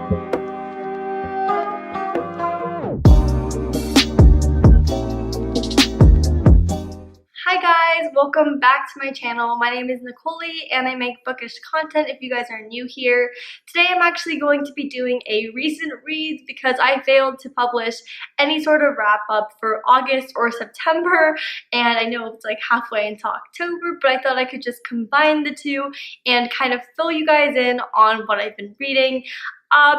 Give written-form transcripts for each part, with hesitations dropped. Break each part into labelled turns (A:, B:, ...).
A: Hi guys, welcome back to my channel. My name is Nicole and I make bookish content if you guys are new here. Today I'm actually going to be doing a recent reads because I failed to publish any sort of wrap up for August or September, and I know it's like halfway into October, but I thought I could just combine the two and kind of fill you guys in on what I've been reading.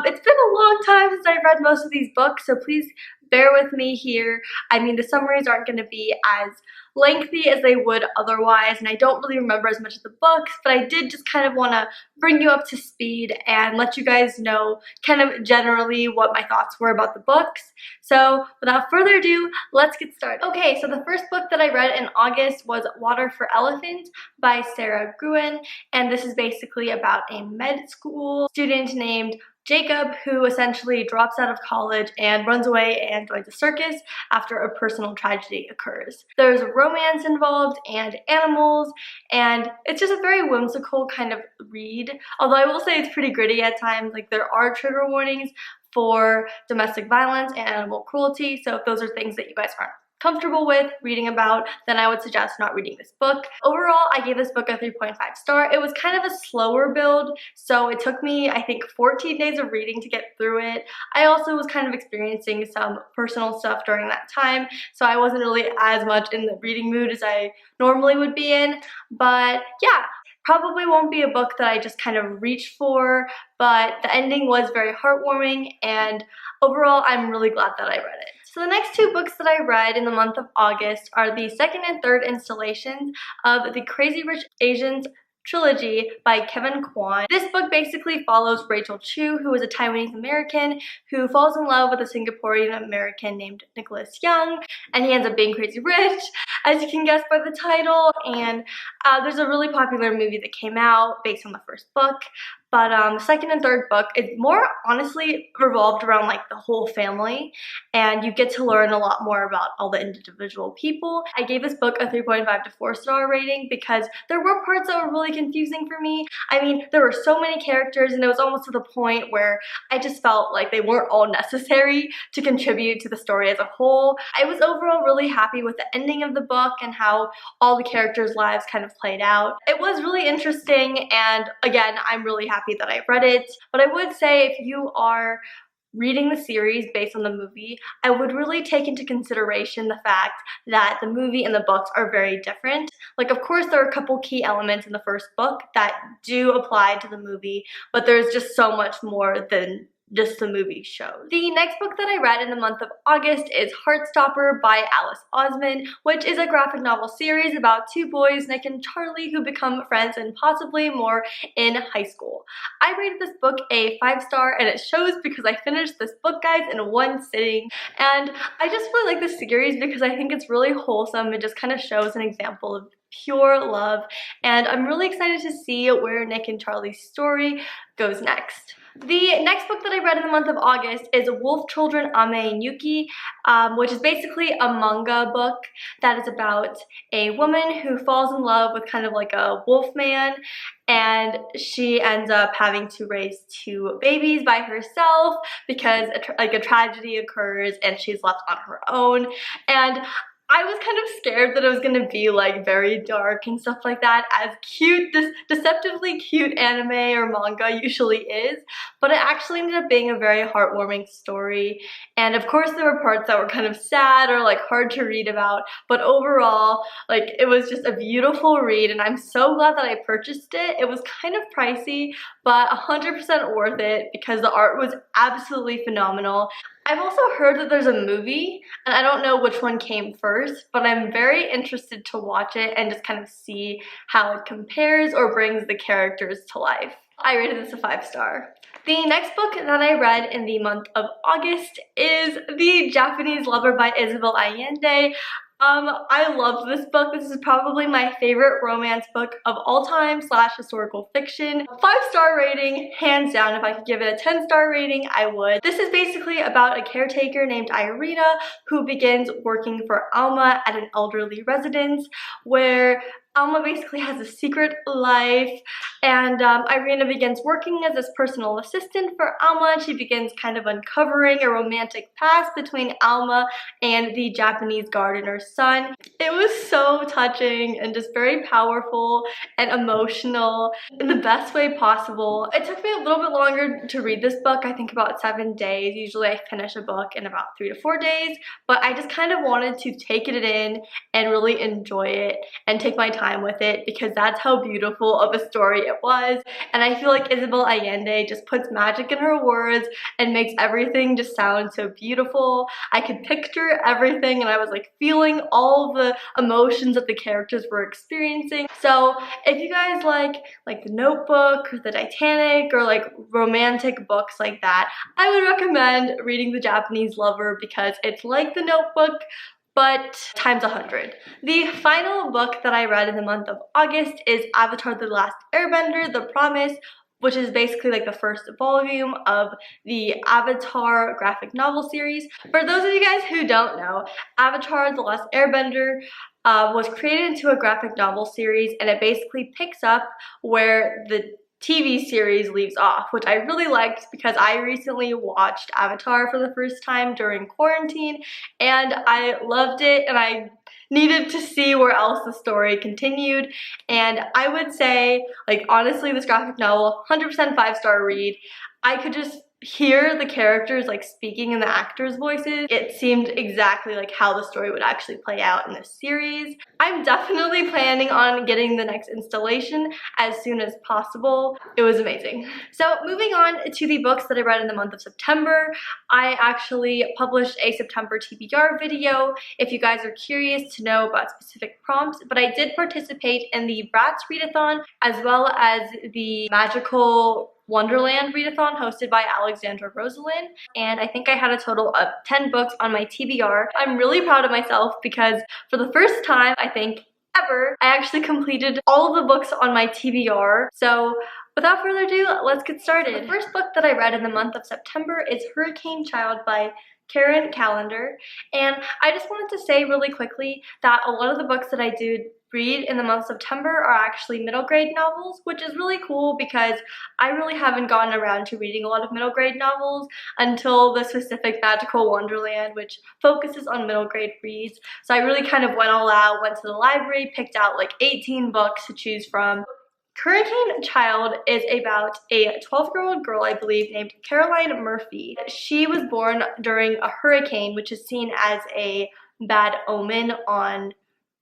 A: It's been a long time since I've read most of these books, so please bear with me here. I mean, the summaries aren't going to be as lengthy as they would otherwise, and I don't really remember as much of the books, but I did just kind of want to bring you up to speed and let you guys know kind of generally what my thoughts were about the books. So without further ado, let's get started. Okay, so the first book that I read in August was Water for Elephants by Sarah Gruen, and this is basically about a med school student named Jacob, who essentially drops out of college and runs away and joins a circus after a personal tragedy occurs. There's romance involved and animals, and it's just a very whimsical kind of read, although I will say it's pretty gritty at times. Like, there are trigger warnings for domestic violence and animal cruelty, so if those are things that you guys aren't comfortable with reading about, then I would suggest not reading this book. Overall, I gave this book a 3.5 star. It was kind of a slower build, so it took me, I think, 14 days of reading to get through it. I also was kind of experiencing some personal stuff during that time, so I wasn't really as much in the reading mood as I normally would be in. But yeah, probably won't be a book that I just kind of reached for, but the ending was very heartwarming, and overall, I'm really glad that I read it. So the next two books that I read in the month of August are the second and third installations of the Crazy Rich Asians trilogy by Kevin Kwan. This book basically follows Rachel Chu, who is a Taiwanese American who falls in love with a Singaporean American named Nicholas Young, and he ends up being crazy rich, as you can guess by the title. And there's a really popular movie that came out based on the first book, but the second and third book is more honestly revolved around like the whole family, and you get to learn a lot more about all the individual people. I gave this book a 3.5 to 4 star rating because there were parts that were really confusing for me. I mean, there were so many characters, and it was almost to the point where I just felt like they weren't all necessary to contribute to the story as a whole. I was overall really happy with the ending of the book and how all the characters' lives kind of played out. It was really interesting, and again, I'm really happy that I read it. But I would say if you are reading the series based on the movie, I would really take into consideration the fact that the movie and the books are very different. Like, of course, there are a couple key elements in the first book that do apply to the movie, but there's just so much more than just the movie shows. The next book that I read in the month of August is Heartstopper by Alice Osman, which is a graphic novel series about two boys, Nick and Charlie, who become friends and possibly more in high school. I rated this book a 5 star, and it shows because I finished this book, guys, in one sitting. And I just really like this series because I think it's really wholesome. It just kind of shows an example of pure love, and I'm really excited to see where Nick and Charlie's story goes next. The next book that I read in the month of August is Wolf Children Ame and Yuki, which is basically a manga book that is about a woman who falls in love with kind of like a wolf man, and she ends up having to raise 2 babies by herself because a tragedy occurs and she's left on her own. And I was kind of scared that it was going to be like very dark and stuff like that, as cute, this deceptively cute anime or manga usually is, but it actually ended up being a very heartwarming story. And of course there were parts that were kind of sad or like hard to read about, but overall, like, it was just a beautiful read, and I'm so glad that I purchased it. It was kind of pricey, but 100% worth it because the art was absolutely phenomenal. I've also heard that there's a movie, and I don't know which one came first, but I'm very interested to watch it and just kind of see how it compares or brings the characters to life. I rated this a 5 star. The next book that I read in the month of August is The Japanese Lover by Isabel Allende. I love this book. This is probably my favorite romance book of all time / historical fiction. 5 star rating, hands down. If I could give it a 10 star rating, I would. This is basically about a caretaker named Irina who begins working for Alma at an elderly residence where Alma basically has a secret life, and Irina begins working as this personal assistant for Alma. She begins kind of uncovering a romantic past between Alma and the Japanese gardener's son. It was so touching and just very powerful and emotional in the best way possible. It took me a little bit longer to read this book, I think about 7 days. Usually I finish a book in about 3 to 4 days, but I just kind of wanted to take it in and really enjoy it and take my time with it because that's how beautiful of a story it was. And I feel like Isabel Allende just puts magic in her words and makes everything just sound so beautiful. I could picture everything and I was like feeling all the emotions that the characters were experiencing. So if you guys like The Notebook or The Titanic or like romantic books like that, I would recommend reading The Japanese Lover because it's like The Notebook, but times 100. The final book that I read in the month of August is Avatar: The Last Airbender, The Promise, which is basically like the first volume of the Avatar graphic novel series. For those of you guys who don't know, Avatar: The Last Airbender was created into a graphic novel series, and it basically picks up where the TV series leaves off, which I really liked because I recently watched Avatar for the first time during quarantine and I loved it, and I needed to see where else the story continued. And I would say, like, honestly, this graphic novel, 100% 5-star read. I could just hear the characters like speaking in the actors' voices. It seemed exactly like how the story would actually play out in this series. I'm definitely planning on getting the next installation as soon as possible. It was amazing. So moving on to the books that I read in the month of September, I actually published a September TBR video if you guys are curious to know about specific prompts, but I did participate in the Bratz readathon as well as the Magical Wonderland readathon hosted by Alexandra Rosalind, and I think I had a total of 10 books on my TBR. I'm really proud of myself because for the first time, I think ever, I actually completed all of the books on my TBR. So without further ado, let's get started. The first book that I read in the month of September is Hurricane Child by Karen Callender, and I just wanted to say really quickly that a lot of the books that I did read in the month of September are actually middle grade novels, which is really cool because I really haven't gotten around to reading a lot of middle grade novels until the specific Magical Wonderland, which focuses on middle grade reads. So I really kind of went all out, went to the library, picked out like 18 books to choose from. Hurricane Child is about a 12-year-old girl, I believe, named Caroline Murphy. She was born during a hurricane, which is seen as a bad omen on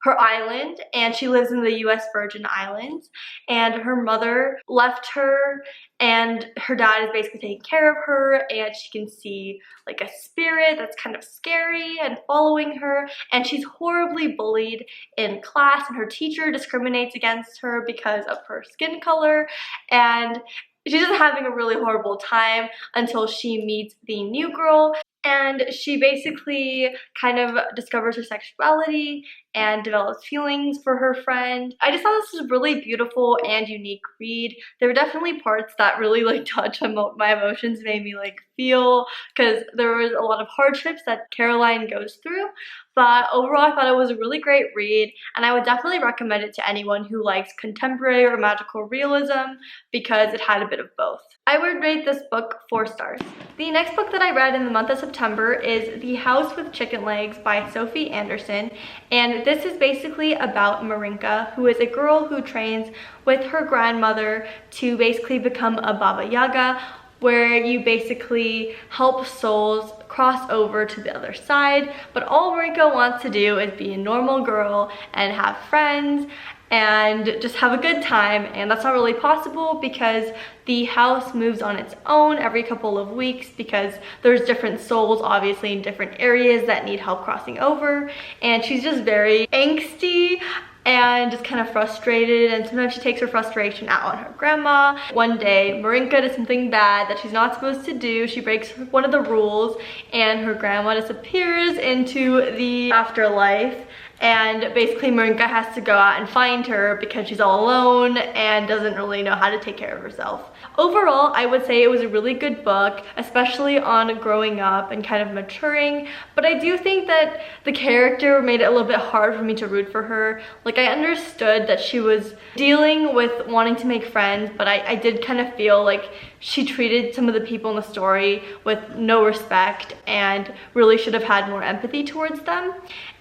A: her island, and she lives in the US Virgin Islands, and her mother left her and her dad is basically taking care of her, and she can see like a spirit that's kind of scary and following her, and she's horribly bullied in class, and her teacher discriminates against her because of her skin color, and she's just having a really horrible time until she meets the new girl. And she basically kind of discovers her sexuality and develops feelings for her friend. I just thought this was a really beautiful and unique read. There were definitely parts that really like touched my emotions, made me like feel, because there was a lot of hardships that Caroline goes through. But overall, I thought it was a really great read, and I would definitely recommend it to anyone who likes contemporary or magical realism because it had a bit of both. I would rate this book 4 stars. The next book that I read in the month of September is The House with Chicken Legs by Sophie Anderson, and this is basically about Marinka, who is a girl who trains with her grandmother to basically become a Baba Yaga, where you basically help souls cross over to the other side, but all Marinka wants to do is be a normal girl and have friends and just have a good time, and that's not really possible because the house moves on its own every couple of weeks because there's different souls obviously in different areas that need help crossing over, and she's just very angsty and just kind of frustrated, and sometimes she takes her frustration out on her grandma. One day, Marinka does something bad that she's not supposed to do. She breaks one of the rules, and her grandma disappears into the afterlife, and basically Manique has to go out and find her because she's all alone and doesn't really know how to take care of herself. Overall, I would say it was a really good book, especially on growing up and kind of maturing, but I do think that the character made it a little bit hard for me to root for her. Like, I understood that she was dealing with wanting to make friends, but I did kind of feel like she treated some of the people in the story with no respect and really should have had more empathy towards them.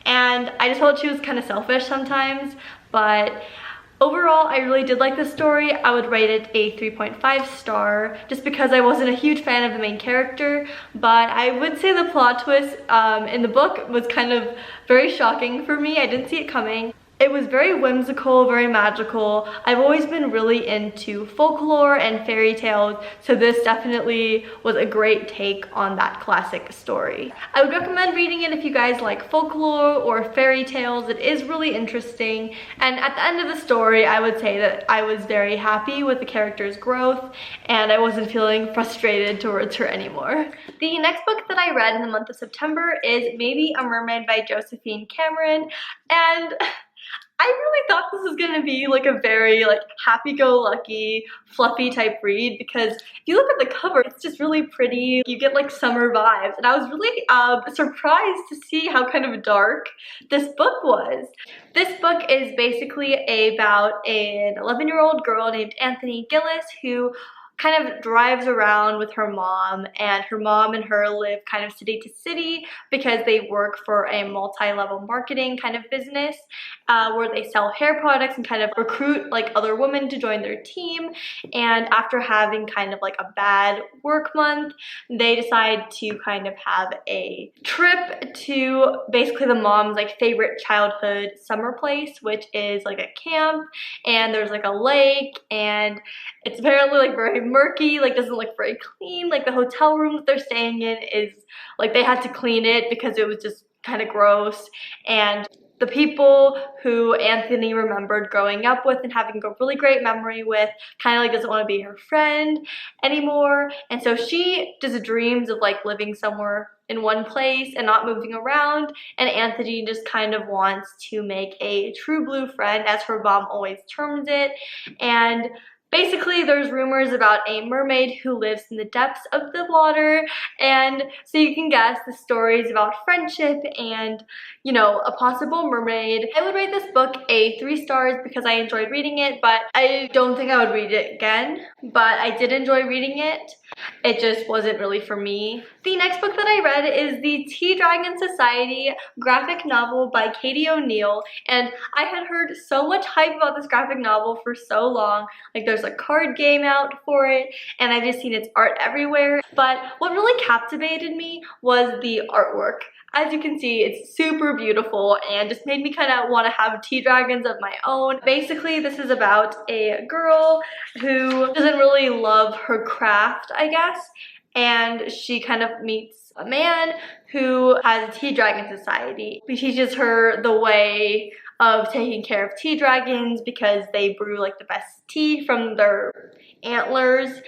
A: And I just felt she was kind of selfish sometimes, but overall, I really did like the story. I would rate it a 3.5 star just because I wasn't a huge fan of the main character, but I would say the plot twist in the book was kind of very shocking for me. I didn't see it coming. It was very whimsical, very magical. I've always been really into folklore and fairy tales, so this definitely was a great take on that classic story. I would recommend reading it if you guys like folklore or fairy tales. It is really interesting, and at the end of the story, I would say that I was very happy with the character's growth, and I wasn't feeling frustrated towards her anymore. The next book that I read in the month of September is Maybe a Mermaid by Josephine Cameron, and I really thought this was gonna be like a very like happy-go-lucky, fluffy type read, because if you look at the cover, it's just really pretty. You get like summer vibes, and I was really surprised to see how kind of dark this book was. This book is basically about an 11-year-old girl named Anthony Gillis who kind of drives around with her mom, and her mom and her live kind of city to city because they work for a multi-level marketing kind of business where they sell hair products and kind of recruit like other women to join their team. And after having kind of like a bad work month, they decide to kind of have a trip to basically the mom's like favorite childhood summer place, which is like a camp, and there's like a lake, and it's apparently like very murky, like doesn't look very clean. Like the hotel room that they're staying in is like they had to clean it because it was just kind of gross. And the people who Anthony remembered growing up with and having a really great memory with kind of like doesn't want to be her friend anymore. And so she just dreams of like living somewhere in one place and not moving around, and Anthony just kind of wants to make a true blue friend, as her mom always terms it. And basically, there's rumors about a mermaid who lives in the depths of the water, and so you can guess the stories about friendship and, you know, a possible mermaid. I would rate this book a 3 stars because I enjoyed reading it, but I don't think I would read it again, but I did enjoy reading it. It just wasn't really for me. The next book that I read is the Tea Dragon Society graphic novel by Katie O'Neill, and I had heard so much hype about this graphic novel for so long. Like, there's a card game out for it, and I've just seen its art everywhere. But what really captivated me was the artwork. As you can see, it's super beautiful and just made me kind of want to have tea dragons of my own. Basically, this is about a girl who doesn't really love her craft, I guess, and she kind of meets a man who has a tea dragon society. He teaches her the way of taking care of tea dragons because they brew like the best tea from their antlers.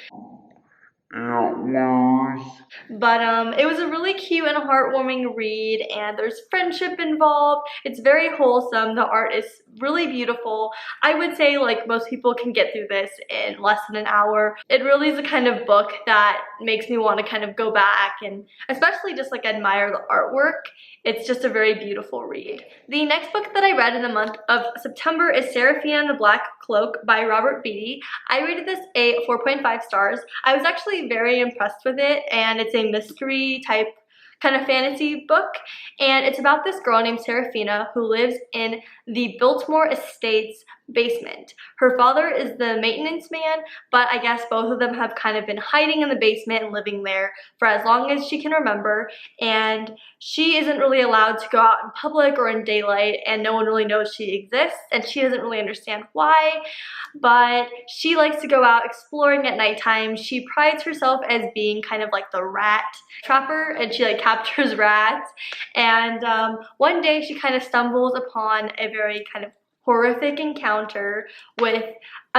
A: But it was a really cute and heartwarming read, and there's friendship involved. It's very wholesome. The art is really beautiful. I would say like most people can get through this in less than an hour. It really is the kind of book that makes me want to kind of go back and especially just like admire the artwork. It's just a very beautiful read. The next book that I read in the month of September is Serafina and the Black Cloak by Robert Beatty. I rated this a 4.5 stars. I was actually very impressed with it, and it's a mystery type kind of fantasy book, and it's about this girl named Serafina who lives in the Biltmore Estates basement. Her father is the maintenance man, but I guess both of them have kind of been hiding in the basement and living there for as long as she can remember, and she isn't really allowed to go out in public or in daylight, and no one really knows she exists, and she doesn't really understand why, but she likes to go out exploring at nighttime. She prides herself as being kind of like the rat trapper, and she like captures rats, and one day she kind of stumbles upon a very kind of horrific encounter with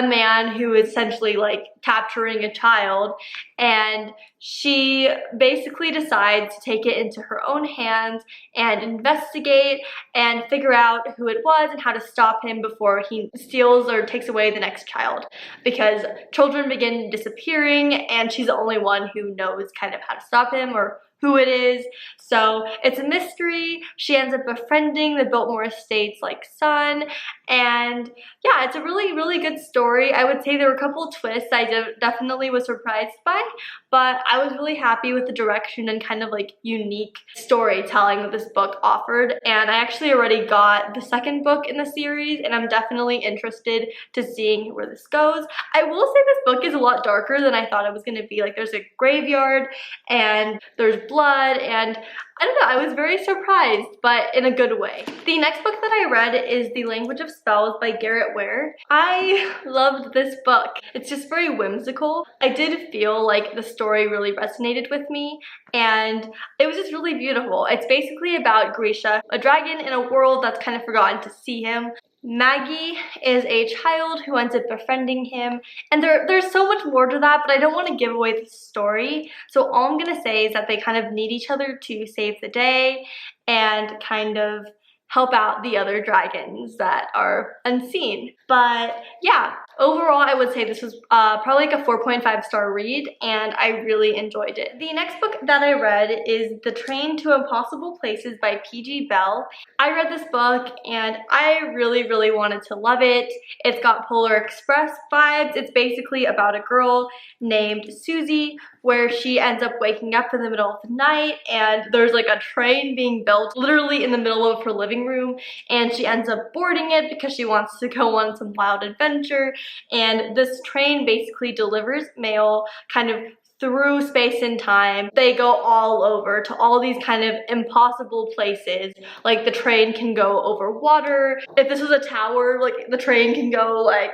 A: a man who is essentially like capturing a child, and she basically decides to take it into her own hands and investigate and figure out who it was and how to stop him before he steals or takes away the next child, because children begin disappearing and she's the only one who knows kind of how to stop him or who it is. So it's a mystery. She ends up befriending the Biltmore Estate's like son, and yeah, it's a really good story. I would say there were a couple twists I definitely was surprised by, but I was really happy with the direction and kind of like unique storytelling that this book offered. And I actually already got the second book in the series, and I'm definitely interested to seeing where this goes. I will say this book is a lot darker than I thought it was going to be. Like, there's a graveyard and there's blood, and I don't know, I was very surprised, but in a good way. The next book that I read is The Language of Spells by Garrett Ware. I loved this book. It's just very whimsical. I did feel like the story really resonated with me, and it was just really beautiful. It's basically about Grisha, a dragon in a world that's kind of forgotten to see him. Maggie is a child who ends up befriending him, and there's so much more to that, but I don't want to give away the story. So all I'm gonna say is that they kind of need each other to save the day and kind of help out the other dragons that are unseen. But yeah, overall I would say this was probably like a 4.5 star read, and I really enjoyed it. The next book that I read is The Train to Impossible Places by P.G. Bell. I read this book and I really wanted to love it. It's got Polar Express vibes. It's basically about a girl named Susie where she ends up waking up in the middle of the night, and there's like a train being built literally in the middle of her living room, and she ends up boarding it because she wants to go on some wild adventure. And this train basically delivers mail kind of through space and time. They go all over to all these kind of impossible places. Like, the train can go over water. If this was a tower, like, the train can go like,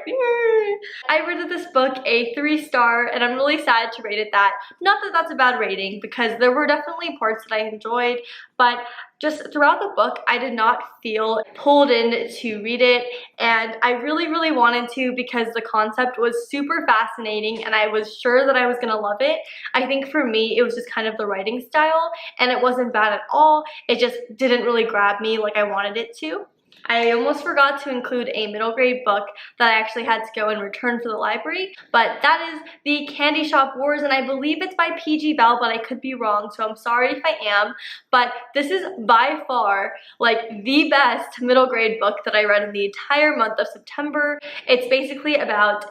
A: I rated this book a 3-star, and I'm really sad to rate it that. Not that that's a bad rating, because there were definitely parts that I enjoyed, but just throughout the book, I did not feel pulled in to read it, and I really wanted to, because the concept was super fascinating and I was sure that I was gonna love it. I think for me, it was just kind of the writing style, and it wasn't bad at all. It just didn't really grab me like I wanted it to. I almost forgot to include a middle grade book that I actually had to go and return for the library, but that is The Candy Shop Wars, and I believe it's by P.G. Bell, but I could be wrong, so I'm sorry if I am. But this is by far like the best middle grade book that I read in the entire month of September. It's basically about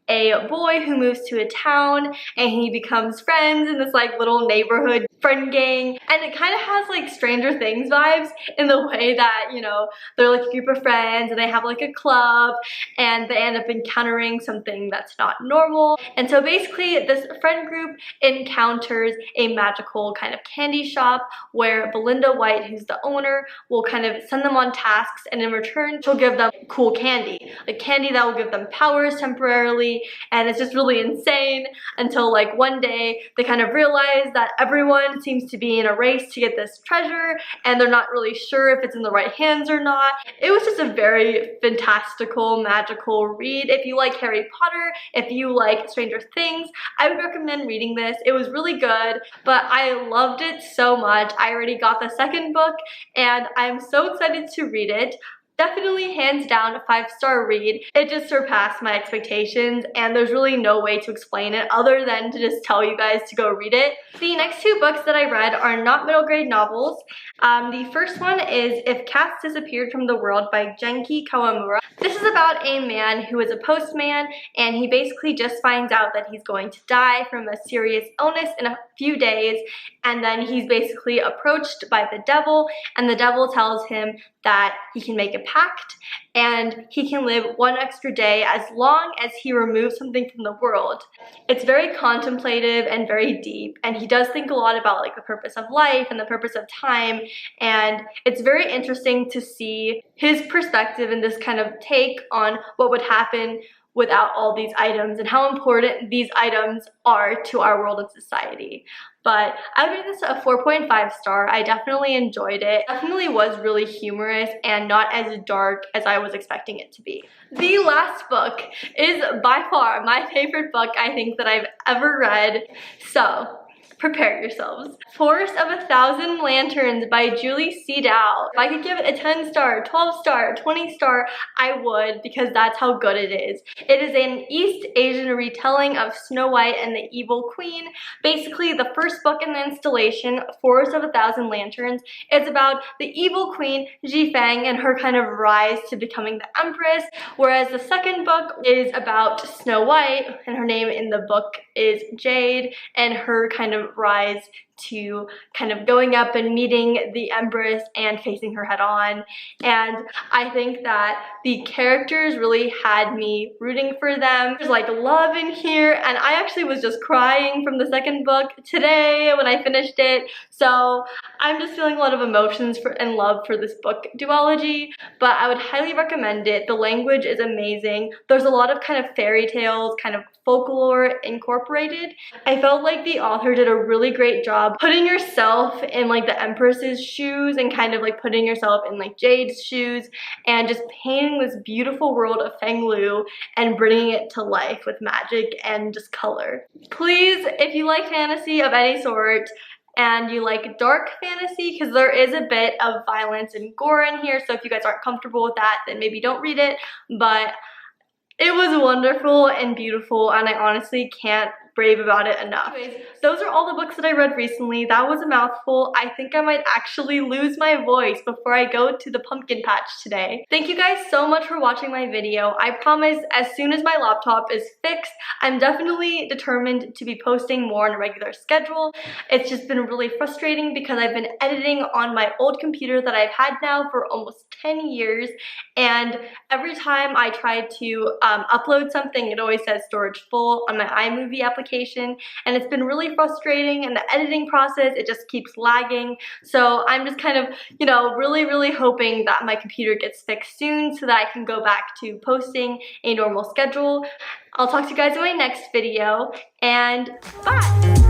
A: a boy who moves to a town, and he becomes friends in this like little neighborhood friend gang, and it kind of has like Stranger Things vibes in the way that, you know, they're like a group of friends and they have like a club, and they end up encountering something that's not normal. And so basically this friend group encounters a magical kind of candy shop where Belinda White, who's the owner, will kind of send them on tasks, and in return she'll give them cool candy, like candy that will give them powers temporarily. And it's just really insane until like one day they kind of realize that everyone seems to be in a race to get this treasure, and they're not really sure if it's in the right hands or not. It was just a very fantastical, magical read. If you like Harry Potter, if you like Stranger Things, I would recommend reading this. It was really good, but I loved it so much. I already got the second book, and I'm so excited to read it. Definitely hands down a 5-star read. It just surpassed my expectations, and there's really no way to explain it other than to just tell you guys to go read it. The next 2 books that I read are not middle grade novels. The first one is If Cats Disappeared from the World by Genki Kawamura. This is about a man who is a postman, and he basically just finds out that he's going to die from a serious illness in a few days, and then he's basically approached by the devil, and the devil tells him that he can make a pact and he can live 1 extra day as long as he removes something from the world. It's very contemplative and very deep, and he does think a lot about like the purpose of life and the purpose of time, and it's very interesting to see his perspective and this kind of take on what would happen without all these items and how important these items are to our world and society. But I would rate this a 4.5 star. I definitely enjoyed it. Definitely was really humorous and not as dark as I was expecting it to be. The last book is by far my favorite book I think that I've ever read. So prepare yourselves. Forest of 1,000 Lanterns by Julie C. Dow. If I could give it a 10 star, 12 star, 20 star, I would, because that's how good it is. It is an East Asian retelling of Snow White and the Evil Queen. Basically, the first book in the installation, Forest of 1,000 Lanterns, is about the evil queen, Ji Fang, and her kind of rise to becoming the empress, whereas the second book is about Snow White, and her name in the book is Jade, and her kind of rise to kind of going up and meeting the Empress and facing her head on. And I think that the characters really had me rooting for them. There's like love in here, and I actually was just crying from the second book today when I finished it. So I'm just feeling a lot of emotions and love for this book duology, but I would highly recommend it. The language is amazing. There's a lot of kind of fairy tales, kind of folklore incorporated. I felt like the author did a really great job putting yourself in like the Empress's shoes and kind of like putting yourself in like Jade's shoes and just painting this beautiful world of Fenglu and bringing it to life with magic and just color. Please, if you like fantasy of any sort, and you like dark fantasy, because there is a bit of violence and gore in here, so if you guys aren't comfortable with that, then maybe don't read it, but it was wonderful and beautiful, and I honestly can't brave about it enough. Anyways, those are all the books that I read recently. That was a mouthful. I think I might actually lose my voice before I go to the pumpkin patch today. Thank you guys so much for watching my video. I promise as soon as my laptop is fixed, I'm definitely determined to be posting more on a regular schedule. It's just been really frustrating because I've been editing on my old computer that I've had now for almost 10 years, and every time I try to upload something, it always says storage full on my iMovie application, and it's been really frustrating, and the editing process, it just keeps lagging. So I'm just kind of, you know, really hoping that my computer gets fixed soon so that I can go back to posting a normal schedule. I'll talk to you guys in my next video, and bye!